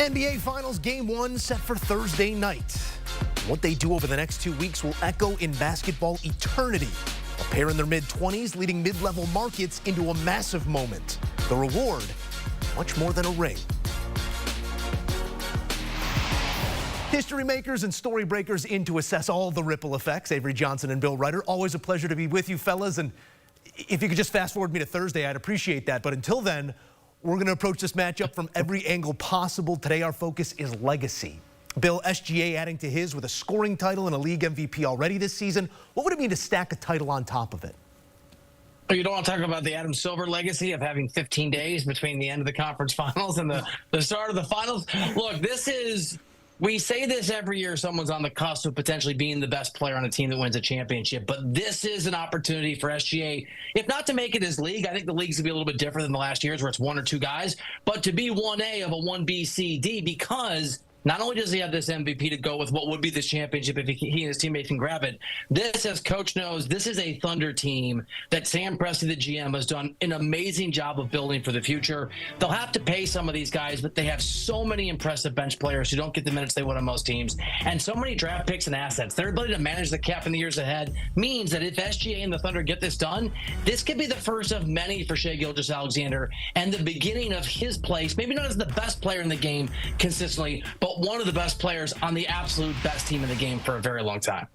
NBA Finals Game 1 set for Thursday night. What they do over the next 2 weeks will echo in basketball eternity. A pair in their mid-20s leading mid-level markets into a massive moment. The reward, much more than a ring. History makers and story breakers in to assess all the ripple effects. Avery Johnson and Bill Reiter. Always a pleasure to be with you, fellas. And if you could just fast forward me to Thursday, I'd appreciate that. But until then, we're going to approach this matchup from every angle possible. Today, our focus is legacy. Bill, SGA adding to his with a scoring title and a league MVP already this season. What would it mean to stack a title on top of it? You don't want to talk about the Adam Silver legacy of having 15 days between the end of the conference finals and the start of the finals. Look, we say this every year, someone's on the cusp of potentially being the best player on a team that wins a championship, but this is an opportunity for SGA, if not to make it his league. I think the league's going to be a little bit different than the last years where it's one or two guys, but to be 1A of a 1B, C, D, because not only does he have this MVP to go with what would be this championship if he and his teammates can grab it, this, as coach knows, this is a Thunder team that Sam Presti, the GM, has done an amazing job of building for the future. They'll have to pay some of these guys, but they have so many impressive bench players who don't get the minutes they would on most teams, and so many draft picks and assets. Their ability to manage the cap in the years ahead means that if SGA and the Thunder get this done, this could be the first of many for Shai Gilgeous-Alexander and the beginning of his place, maybe not as the best player in the game consistently, but one of the best players on the absolute best team in the game for a very long time.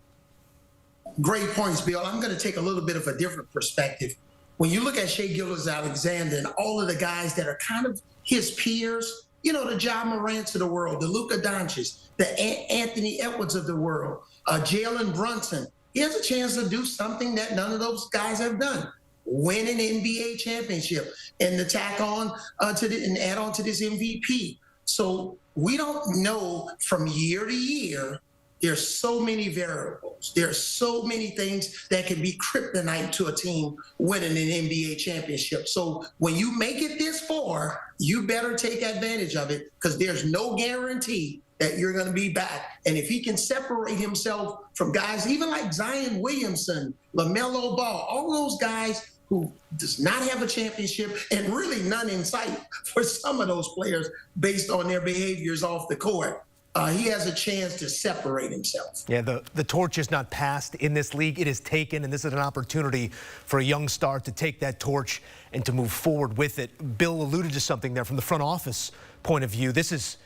Great points, Bill. I'm going to take a little bit of a different perspective. When you look at Shai Gilgeous-Alexander and all of the guys that are kind of his peers, you know, the Ja Morants of the world, the Luka Doncic, the Anthony Edwards of the world, Jalen Brunson, he has a chance to do something that none of those guys have done. Win an NBA championship and to tack on and add on to this MVP. So we don't know from year to year. There's so many variables. There's so many things that can be kryptonite to a team winning an NBA championship. So when you make it this far, you better take advantage of it because there's no guarantee that you're going to be back. And if he can separate himself from guys even like Zion Williamson, LaMelo Ball, all those guys who does not have a championship and really none in sight for some of those players based on their behaviors off the court. He has a chance to separate himself. Yeah, the torch is not passed in this league. It is taken, and this is an opportunity for a young star to take that torch and to move forward with it. Bill alluded to something there from the front office point of view. This is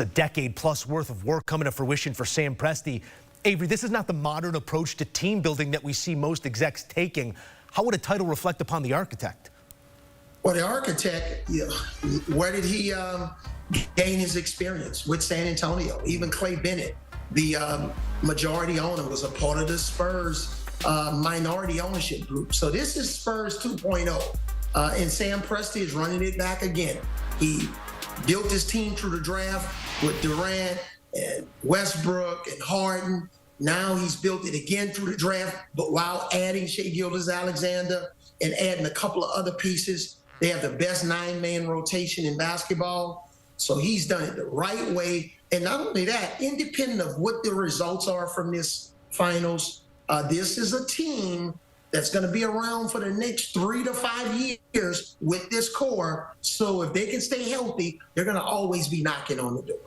a decade-plus worth of work coming to fruition for Sam Presti. Avery, this is not the modern approach to team building that we see most execs taking. How would a title reflect upon the architect? Well, the architect, where did he gain his experience? With San Antonio. Even Clay Bennett, the majority owner, was a part of the Spurs minority ownership group. So this is Spurs 2.0. And Sam Presti is running it back again. He built his team through the draft with Durant and Westbrook and Harden. Now he's built it again through the draft, but while adding Shai Gilgeous-Alexander and adding a couple of other pieces. They have the best 9-man rotation in basketball. So he's done it the right way. And not only that, independent of what the results are from this finals, this is a team that's going to be around for the next 3 to 5 years with this core. So if they can stay healthy, they're going to always be knocking on the door.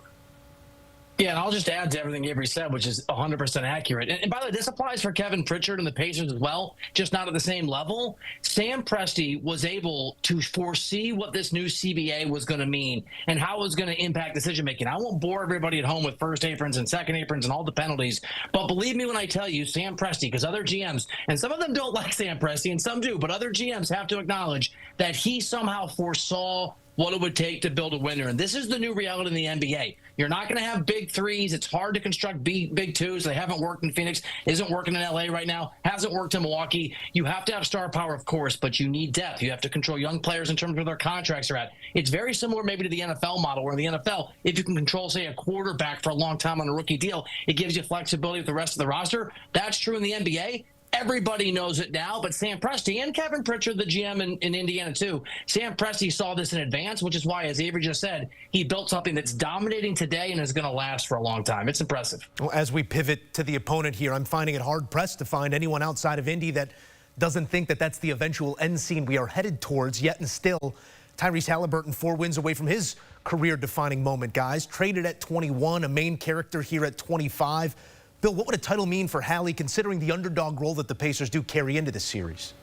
Yeah, and I'll just add to everything Avery said, which is 100% accurate. And by the way, this applies for Kevin Pritchard and the Pacers as well, just not at the same level. Sam Presti was able to foresee what this new CBA was going to mean and how it was going to impact decision-making. I won't bore everybody at home with first aprons and second aprons and all the penalties, but believe me when I tell you, Sam Presti, because other GMs, and some of them don't like Sam Presti and some do, but other GMs have to acknowledge that he somehow foresaw what it would take to build a winner. And this is the new reality in the NBA. You're not going to have big threes. It's hard to construct big twos. They haven't worked in Phoenix, isn't working in LA right now, hasn't worked in Milwaukee. You have to have star power, of course, but you need depth. You have to control young players in terms of where their contracts are at. It's very similar maybe to the NFL model, where in the NFL, if you can control, say, a quarterback for a long time on a rookie deal, it gives you flexibility with the rest of the roster. That's true in the NBA. Everybody knows it now, but Sam Presti and Kevin Pritchard, the GM in Indiana too, Sam Presti saw this in advance, which is why, as Avery just said, he built something that's dominating today and is going to last for a long time. It's impressive. Well, as we pivot to the opponent here, I'm finding it hard-pressed to find anyone outside of Indy that doesn't think that that's the eventual end scene we are headed towards, yet and still Tyrese Haliburton 4 wins away from his career-defining moment, guys. Traded at 21, a main character here at 25. Bill, what would a title mean for Hallie, considering the underdog role that the Pacers do carry into this series?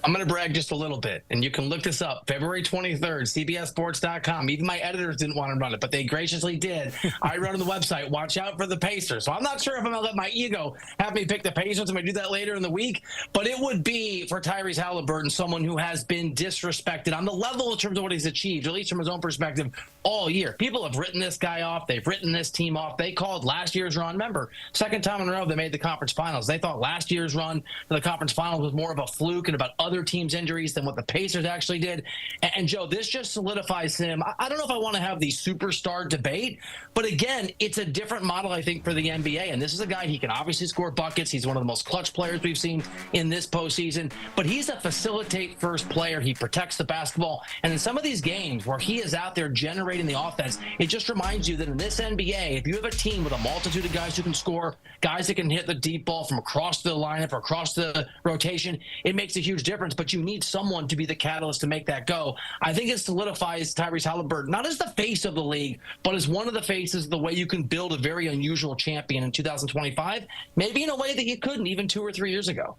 I'm going to brag just a little bit, and you can look this up. February 23rd, CBSSports.com. Even my editors didn't want to run it, but they graciously did. I wrote on the website, watch out for the Pacers. So I'm not sure if I'm going to let my ego have me pick the Pacers. I'm going to do that later in the week. But it would be, for Tyrese Haliburton, someone who has been disrespected on the level in terms of what he's achieved, at least from his own perspective, all year. People have written this guy off. They've written this team off. They called last year's run. Remember, second time in a row they made the conference finals. They thought last year's run to the conference finals was more of a fluke and about other teams' injuries than what the Pacers actually did. And Joe, this just solidifies him. I don't know if I want to have the superstar debate, but again, it's a different model, I think, for the NBA. And this is a guy, he can obviously score buckets. He's one of the most clutch players we've seen in this postseason, but he's a facilitate first player. He protects the basketball. And in some of these games where he is out there generating the offense, it just reminds you that in this NBA, if you have a team with a multitude of guys who can score, guys that can hit the deep ball from across the lineup or across the rotation, it makes a huge difference. But you need someone to be the catalyst to make that go. I think it solidifies Tyrese Haliburton, not as the face of the league, but as one of the faces of the way you can build a very unusual champion in 2025, maybe in a way that you couldn't even 2 or 3 years ago.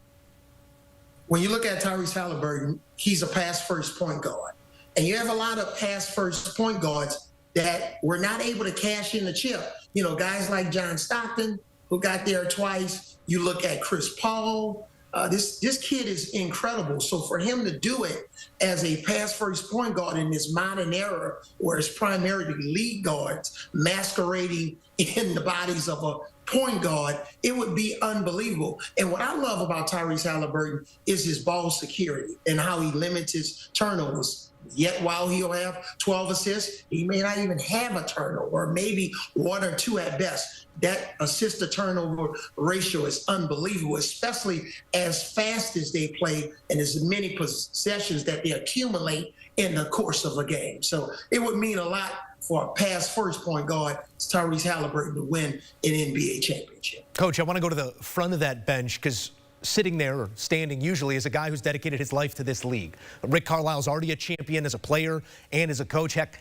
When you look at Tyrese Haliburton, he's a pass-first point guard. And you have a lot of pass-first point guards that were not able to cash in the chip. You know, guys like John Stockton, who got there twice. You look at Chris Paul. This kid is incredible. So for him to do it as a pass-first point guard in this modern era, where it's primarily lead guards masquerading in the bodies of a point guard, it would be unbelievable. And what I love about Tyrese Haliburton is his ball security and how he limits his turnovers. Yet while he'll have 12 assists, he may not even have a turnover, or maybe 1 or 2 at best. That assist to turnover ratio is unbelievable, especially as fast as they play and as many possessions that they accumulate in the course of a game. So it would mean a lot for a pass first point guard, Tyrese Haliburton, to win an NBA championship. Coach, I want to go to the front of that bench because sitting there or standing usually is a guy who's dedicated his life to this league. Rick Carlisle's already a champion as a player and as a coach. Heck,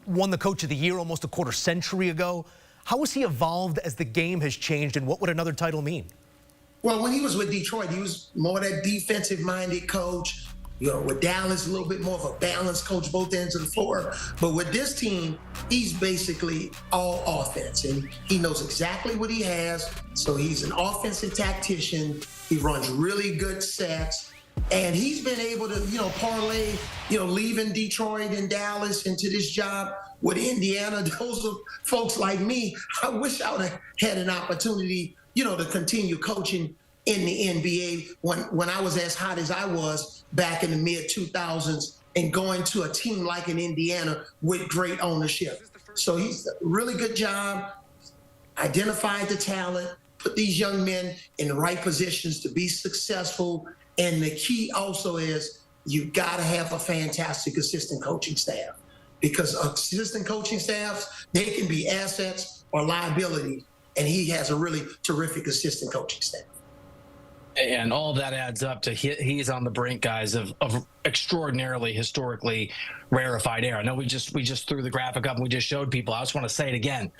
won the Coach of the Year almost a quarter century ago. How has he evolved as the game has changed, and what would another title mean? Well, when he was with Detroit, he was more that defensive-minded coach. You know, with Dallas, a little bit more of a balanced coach, both ends of the floor. But with this team, he's basically all offense, and he knows exactly what he has. So he's an offensive tactician. He runs really good sets, and he's been able to, parlay, leaving Detroit and Dallas into this job with Indiana. Those are folks like me. I wish I would have had an opportunity, to continue coaching in the NBA when I was as hot as I was back in the mid-2000s and going to a team like in Indiana with great ownership. So he's a really good job, identified the talent, put these young men in the right positions to be successful. And the key also is you got to have a fantastic assistant coaching staff, because assistant coaching staffs, they can be assets or liability. And he has a really terrific assistant coaching staff. And all of that adds up to he's on the brink, guys, of extraordinarily historically rarefied air. I know we just threw the graphic up and we just showed people. I just want to say it again.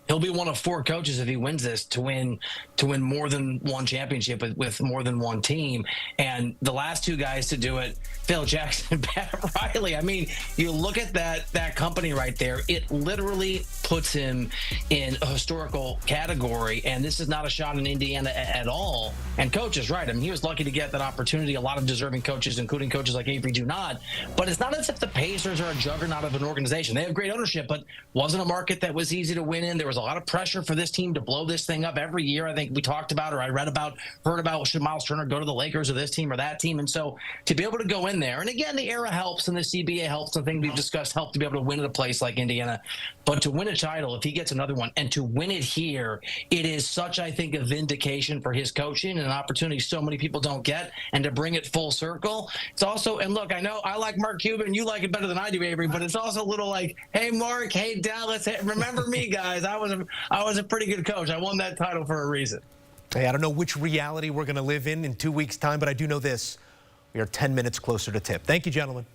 He'll be one of 4 coaches if he wins this to win more than one championship with more than one team. And the last 2 guys to do it, Phil Jackson, Pat Riley. I mean, you look at that company right there. It literally puts him in a historical category. And this is not a shot in Indiana at all. And Coach is right. I mean, he was lucky to get that opportunity. A lot of deserving coaches, including coaches like Avery, do not. But it's not as if the Pacers are a juggernaut of an organization. They have great ownership, but wasn't a market that was easy to win in. There was a lot of pressure for this team to blow this thing up every year. I think we talked about, or I read about, heard about, should Miles Turner go to the Lakers or this team or that team? And so to be able to go in there, and again, the era helps and the CBA helps, and things we've discussed help to be able to win at a place like Indiana. But to win a title, if he gets another one, and to win it here, it is such, I think, a vindication for his coaching and an opportunity so many people don't get, and to bring it full circle. It's also, and look, I know I like Mark Cuban, you like it better than I do, Avery, but it's also a little like, hey, Mark, hey, Dallas, hey, remember me, guys. I was a pretty good coach. I won that title for a reason. Hey, I don't know which reality we're going to live in 2 weeks' time, but I do know this. We are 10 minutes closer to tip. Thank you, gentlemen.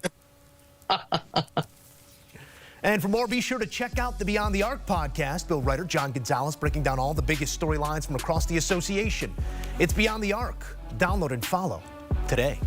And for more, be sure to check out the Beyond the Arc podcast. Bill Reiter, John Gonzalez breaking down all the biggest storylines from across the association. It's Beyond the Arc. Download and follow today.